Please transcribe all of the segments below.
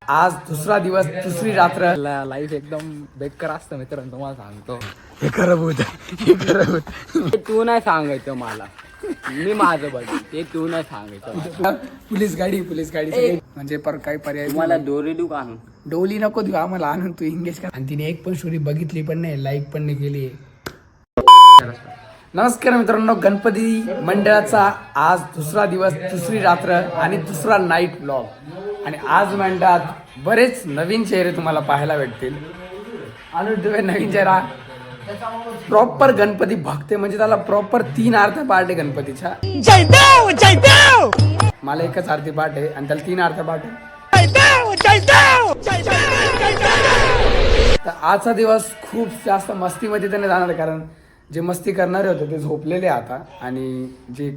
आज दुसरा दिवस दुसरी रात्र. लाईफ एकदम बेकार असतं मित्रांनो, तुम्हाला सांगतो. हे खरं होत ते तू नाही सांगायचं मला, मी माझं बघ, ते तू नाही सांगायचं. पोलीस गाडी सगळे. म्हणजे पर काही पर्याय मला दोरी देऊ का आणून? डोली नको देऊ आम्हाला, आणून तू इंगेज कर. आणि तिने एक पण स्टोरी बघितली पण नाही, लाईक पण नाही केली. नमस्कार मित्रांनो, गणपती मंडळाचा आज दुसरा दिवस दुसरी रात्र आणि दुसरा नाईट व्लॉग. आणि आज मंडळात बरेच नवीन चेहरे तुम्हाला पाहायला भेटतील. आणि नवीन चेहरा प्रॉपर गणपती भक्त, म्हणजे त्याला प्रॉपर 3 आरत्या पाठ आहे गणपतीच्या. मला एकच आरती पाठ आहे आणि त्याला 3 आरत्या पाठ आहे. तर आजचा दिवस खूप जास्त मस्तीमध्ये त्याने जाणार आहे, कारण जे मस्ती करणारे होते ते झोपलेले आता. आणि जे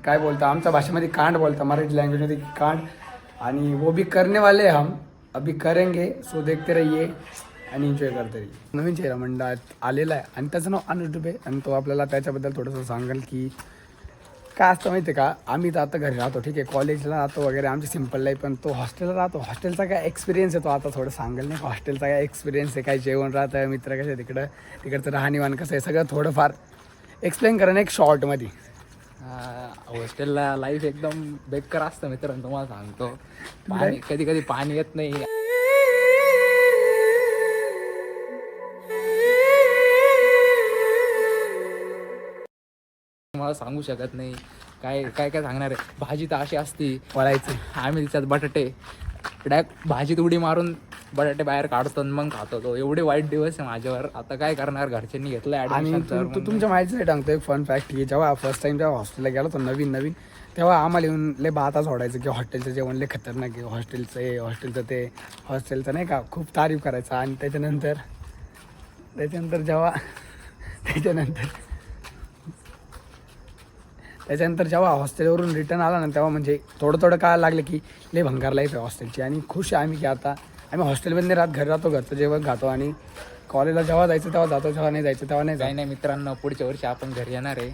काय बोलता आमच्या भाषेमध्ये कांड बोलता, मराठी लँग्वेजमध्ये कांड. आणि वो भी करने वाले हम अभी करेंगे, सो देखते रहिए आणि एन्जॉय करते रहिए. नवीन चेहरा मंडळात आलेला आहे आणि त्याचं नाव अनुरूप आहे. आणि तो आपल्याला त्याच्याबद्दल थोडंसं सांगेल की काय असतं माहिती आहे का. आम्ही तर आता घरी राहतो, ठीक आहे, कॉलेजला राहतो वगैरे, आमची सिम्पल लाईफ. पण तो हॉस्टेलला राहतो, हॉस्टेलचा काय एक्सपिरियन्स आहे तो आता थोडं सांगेल. नाही हॉस्टेलचा काय एक्सपिरियन्स आहे, काय जेवण राहतं, मित्र कसे तिकडचं राहणीमान कसं आहे, सगळं थोडंफार एक्सप्लेन करा एक शॉर्टमध्ये. हॉस्टेलला लाईफ एकदम बेकार असतं मित्रांनो, तुम्हाला सांगतो. कधी कधी पाणी येत नाही. मला सांगू शकत नाही काय काय काय सांगणार आहे. भाजी तर अशी असती वळायचं, आम्ही तिच्यात बटाटे डायरेक्ट भाजीत उडी मारून बटाटे बाहेर काढतो आणि मग खातो. तो एवढे वाईट दिवस आहे माझ्यावर. आता काय करणार, घरच्यांनी घेतलं आणि ऍडमिशन. तुमच्या माहितीच सांगतो एक फन फॅक्ट की जेव्हा फर्स्ट टाइम जेव्हा हॉस्टेलला गेलो होतो नवीन तेव्हा आम्हाला येऊन लय बाता सोडायचं की हॉस्टेलचं जेवण लय खतरनाक आहे, हॉस्टेलचं ते हॉस्टेलचं नाही का, खूप तारीफ करायचं. आणि त्याच्यानंतर जेव्हा हॉस्टेलवरून रिटर्न आला ना, तेव्हा म्हणजे थोडं कळायला लागलं की लय भंगार लाईफ आहे हॉस्टेलची. आणि खुश आहे आम्ही की आता आम्ही हॉस्टेलमध्ये राहत, घरी राहतो, घरचं जेवण खातो. आणि कॉलेजला जेव्हा जायचं तेव्हा जातो, जेव्हा नाही जायचं तेव्हा नाही. नाही मित्रांनो, पुढच्या वर्षी आपण घरी येणार आहे.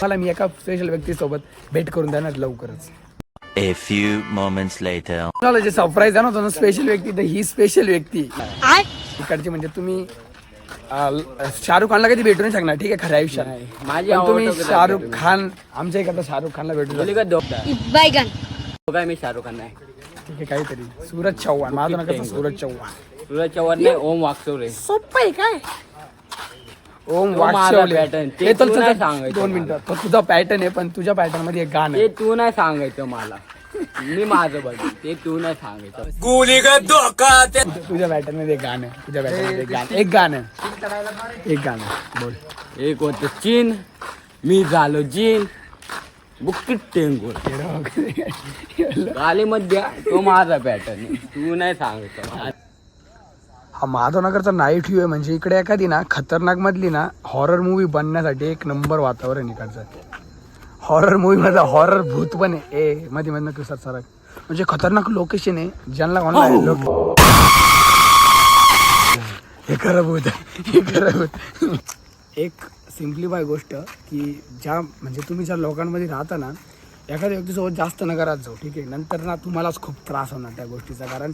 मला मी एका स्पेशल व्यक्तीसोबत भेट करून देणार लवकरच. A few moments later. मला जे सरप्राईज आहे ना तो स्पेशल व्यक्ती, तर ही स्पेशल व्यक्ती इकडची. म्हणजे तुम्ही शाहरुख खानला कधी भेटू नाही शकणार, ठीक आहे, खऱ्या आयुष्यात. माझी तुम्ही शाहरुख खान आमच्या इकडचा शाहरुख खानला भेटू काय मी शाहरुख खान नाही, ठीक आहे, काहीतरी सूरज चव्हाण. माझं ना कसं सूरज चव्हाण नाही, ओम वागचौरे. सोपं आहे काय. ओम माझा वागचौरे pattern. ते हे तर तू नाही सांगायचं 2 मिनिटं. तो तुझा पॅटर्न आहे, पण तुझ्या पॅटर्न मध्ये एक गाणं ते आहे. तू नाही सांगायचं मला, मी माझं बघ, ते तू नाही सांगायचं. तुझ्या पॅटर्न मध्ये एक गाणं आहे. तुझ्या पॅटर्न मध्ये एक गाणं बोल. एक होतं चीन, मी झालो जीन, बुक्कीट टेंगूर गालीमध्ये, तो माझा पॅटर्न, तू नाही सांगायचं. हा माधवनगरचा नाईट व्ह्यू आहे. म्हणजे इकडे एखादी ना खतरनाक मधली ना हॉरर मूवी बनण्यासाठी एक नंबर वातावरण इकडचं. हॉरर मूवी मध्ये हॉरर भूत पण आहे मध्ये कसं सर, म्हणजे खतरनाक लोकेशन आहे. ज्यांना हे खरं भूत. एक सिम्प्लिफाय गोष्ट की ज्या म्हणजे तुम्ही ज्या लोकांमध्ये राहता ना, एखाद्या व्यक्तीसोबत जास्त नगरात जाऊ, ठीक आहे, नंतर ना तुम्हालाच खूप त्रास होणार त्या गोष्टीचा. कारण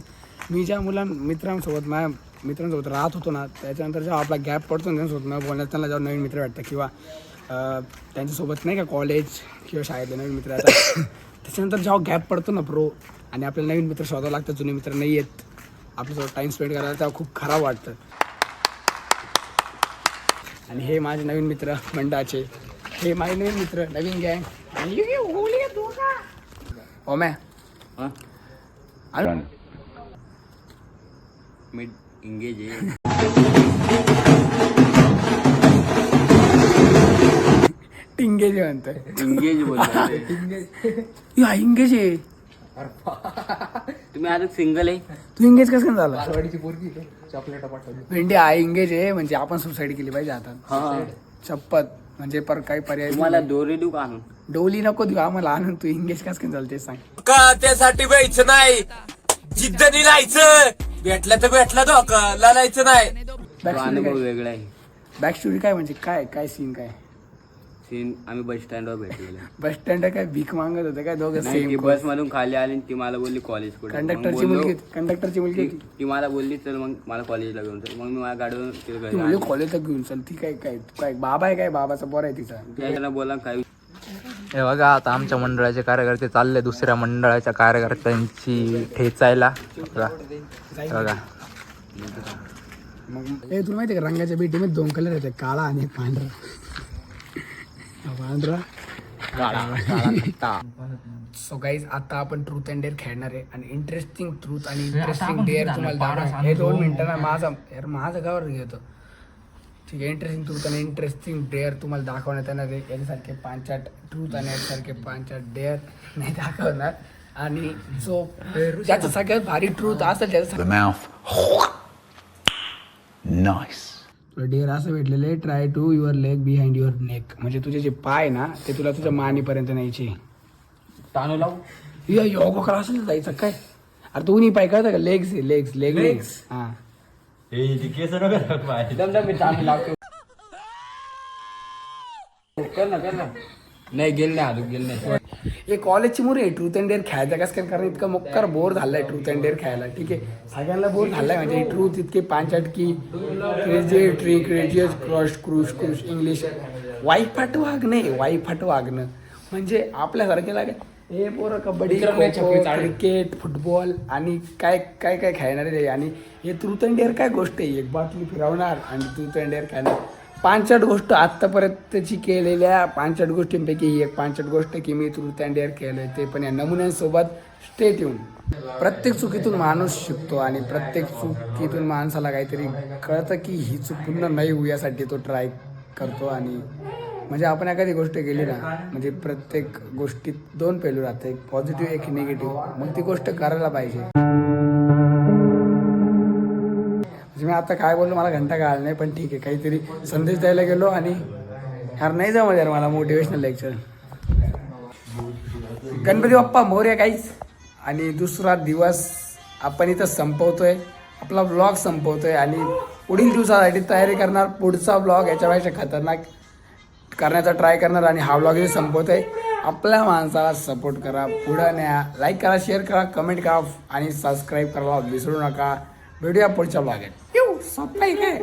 मी ज्या माझ्या मित्रांसोबत राहत होतो ना, त्याच्यानंतर जेव्हा आपला गॅप पडतो ना त्यांच्यासोबत न बोलण्यात, त्यांना जेव्हा नवीन मित्र वाटतं किंवा त्यांच्यासोबत नाही का कॉलेज किंवा शाळेतले नवीन मित्र येतात, त्याच्यानंतर जेव्हा गॅप पडतो ना ब्रो, आणि आपल्याला नवीन मित्र शोधावं लागतं, जुने मित्र नाही आहेत आपल्यासोबत टाईम स्पेंड करायला, तेव्हा खूप खराब वाटतं. आणि हे माझे नवीन मित्र मंडळाचे, हे माझे नवीन मित्र, नवीन गँग. ओम्या मी इंगेज आहे. टिंगे जे म्हणतोय, इंगेज बोलतो. इंगेज आहे. तुम्ही आता सिंगल आहे. तू इंगेज कसं झाला. भेंडी आहे इंगेज आहे, म्हणजे आपण सुसाईड केली पाहिजे आता शपथ. म्हणजे पर काही पर्याय. मला दोरी देऊ का आणून? डोली नको देऊ आम्हाला, आणून तू इंगेज कसं झालं ते सांग. का त्यासाठी व्हायचं नाही, जिद्दनी राहायचं, भेटलं तर भेटलं, धोका लालायचं नाही. अनुभव वेगळा आहे. बॅक स्टोरी काय म्हणजे काय सीन काय. सीन आम्ही बस स्टँडवर भेटलेलो. बस स्टँड काय भीक मागत होते काय दोघं नाही, ती सेम बस मधून खाली आली आणि ती मला बोलली कॉलेज कुठे. कंडक्टरची मुलगी होती. ती मला बोलली चल मग मला कॉलेजला घेऊन चल. मग मी माझ्या गाडीवरून तिला ती घरी मुली आणलं. कॉलेजला घेऊन चल ती काय बाबा आहे काय बाबाचा पोर आहे तिचा. त्याला बोला काय हे बघा आता आमच्या मंडळाचे कार्यकर्ते चालले दुसऱ्या मंडळाच्या कार्यकर्त्यांची ठेचायला. बघा हे बघा मग हे तुला माहिती आहे का रंगाच्या बेटीमध्ये 2 कलर येतात काळा आणि एक पांढरा. सो गाईज आता आपण ट्रूथ अँड डेअर खेळणार आहे आणि इंटरेस्टिंग ट्रूथ आणि इंटरेस्टिंग डेअर तुम्हाला दाखवणार. हे 2 मिनिटं ना माझा गावर घेतो. ठीक आहे इंटरेस्टिंग ट्रूथ आणि इंटरेस्टिंग डेअर तुम्हाला दाखवण्यात येणार आहे. याच्यासारखे 5-8 ट्रूथ आणि याच्यासारखे 5-8 डेअर नाही दाखवणार. आणि जो ज्याचा सगळ्यात भारी ट्रूथ असेल त्याचा डेअर असं भेटलेलं आहे try to your leg behind your neck. म्हणजे तुझे जे पाय ना ते तुला तुझ्या मानेपर्यंत न्यायचे. तानू लावू योगा क्लासला जायचं काय. अरे दोन्ही पाय कळतं का लेग्स लेग्स हा नाही गेल नाही अजून गेल नाही. हे कॉलेजची मुली आहे ट्रूथ अँड डेअर खेळायचं कसं काय कारण इतकं मोक्कर बोर झालाय ट्रूथ अँड डेअर खेळायला. ठीक आहे सगळ्यांना बोर झालाय म्हणजे ट्रूथ इतके 5-8 की क्रेजियस क्रूश इंग्लिश वाईफाट वागणं म्हणजे आपल्यासारखेला हे पोरं कबड्डी क्रिकेट फुटबॉल आणि काय काय काय खेळणार आहे. आणि हे ट्रूथ अँड डेअर काय गोष्ट आहे. एक बाटली फिरवणार आणि ट्रूथ अँड डेअर खेळणार. 5-8 गोष्ट आत्तापर्यंतची केलेल्या 5-8 गोष्टींपैकी ही एक 5-8 गोष्ट की मी ट्रूथ अँड डेअर केलं ते पण या नमुन्यांसोबत स्टेट येऊन. प्रत्येक चुकीतून माणूस शिकतो आणि प्रत्येक चुकीतून माणसाला काहीतरी कळतं की ही चूक पुन्हा नाही होऊ यासाठी तो ट्राय करतो. आणि म्हणजे आपण एखादी गोष्ट केली ना म्हणजे प्रत्येक गोष्टीत 2 पैलू राहतात एक पॉझिटिव्ह एक निगेटिव्ह. मग ती गोष्ट करायला पाहिजे. म्हणजे मी आता काय बोललो मला घंटा कळाला नाही पण ठीक आहे काहीतरी संदेश द्यायला गेलो आणि यार नाही जमत यार मला मोटिवेशनल लेक्चर. गणपती बाप्पा मोरया काहीच. आणि दुसरा दिवस आपण इथं संपवतोय आपला ब्लॉग संपवतोय आणि पुढील दिवसासाठी तयारी करणार. पुढचा ब्लॉग याच्यापेक्षा खतरनाक करण्याचा ट्राय करणार आणि हा ब्लॉग इथे संपवतोय. आपल्या माणसाला सपोर्ट करा पुढं न्या लाईक करा शेअर करा कमेंट करा आणि सबस्क्राईब करायला विसरू नका. भेटूया पुढच्या ब्लॉगेत. सोपं आहे काय.